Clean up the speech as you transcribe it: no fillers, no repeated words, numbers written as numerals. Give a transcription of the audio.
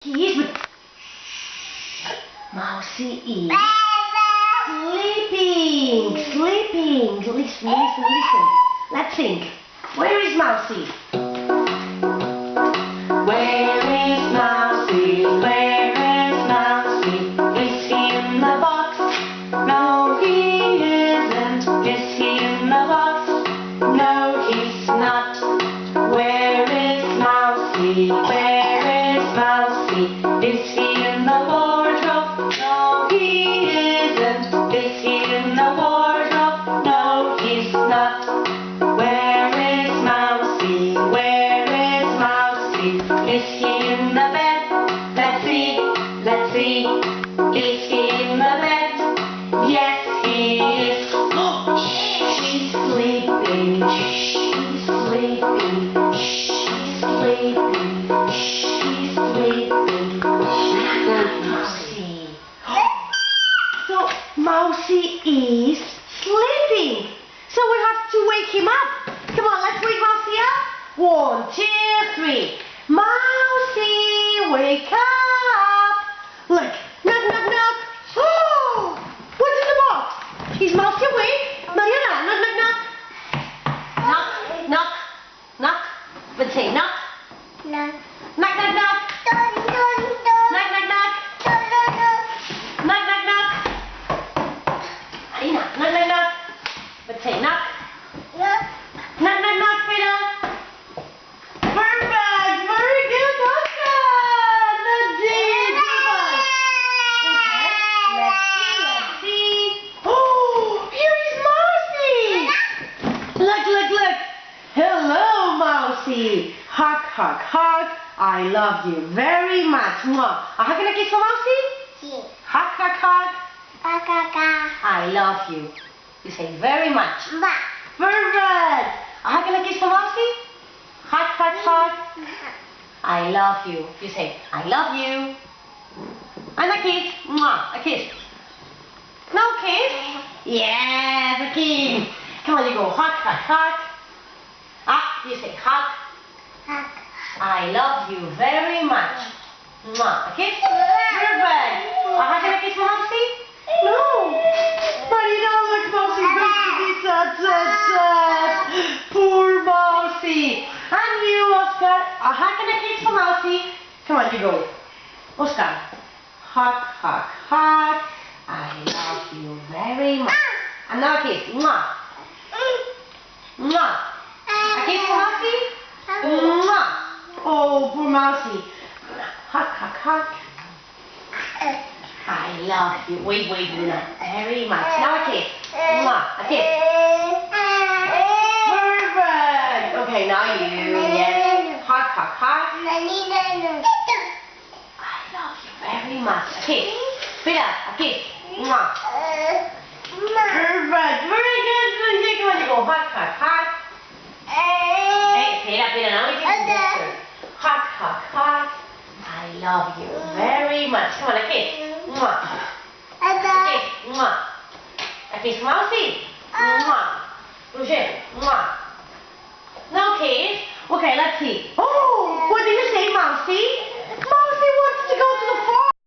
He is with Mousy is sleeping. Listen. Let's sing. Where is Mousy? Where is Mousy? Where is Mousy? Is he in the box? No, he isn't. Is he in the box? No, he's not. Where is Mousy? Where is Mousy? Is he in the wardrobe? No, he isn't. Is he in the wardrobe? No, he's not. Where is Mousy? Where is Mousy? Is he in the bed? Let's see. Is he in the bed? Yes, he is. She's sleeping. She's sleeping. She's sleeping. She's sleeping. Mousy. So Mousy is sleeping. So we have to wake him up. Come on, let's wake Mousy up. 1, 2, 3. Mousy, wake up. Look, knock. Oh, what's in the box? Is Mousy awake? Mariana, knock. But say knock. Knock. Knock. Arina, knock. But say knock. Knock, Frida. Perfect. Very good, Oscar. Okay, let's see. Oh, here is Mousy. Look. Hello, Mousy. Hug. I love you very much. Mwah. A hug and a kiss for Mousy? Yes. Hug. I love you. You say very much. Perfect. A hug and a kiss for Mousy? Hug. I love you. You say, I love you. And a kiss. Mwah. A kiss. No kiss? Yes, a kiss. Come on, you go. Hug. You say hug. I love you very much. Mwah. A kiss? Perfect. A hug and a kiss for Mousy? No. Marina, look, Mousy's going to be sad. Poor Mousy. And you, Oscar. A hug and a kiss for Mousy. Come on, you go. Oscar. Hug. I love you very much. And now a kiss. Mwah. A kiss for Mousy? Mwah. Oh, poor Mousy. Hug. I love you. Wait, Luna. Very much. Now a kiss. Mwah. A kiss. Perfect. Okay, now you. Yes. Hug. I love you very much. A kiss. Frida, a kiss. Mwah. Perfect. Very good. Come on, you go. Hug. Hey, Frida, now we do this. Hug. I love you very much. Come on, a kiss. Mwah. A kiss. Mwah. A kiss, Mousy. Mwah. Roger. Mwah. No kiss. Okay, let's see. Oh, what did you say, Mousy?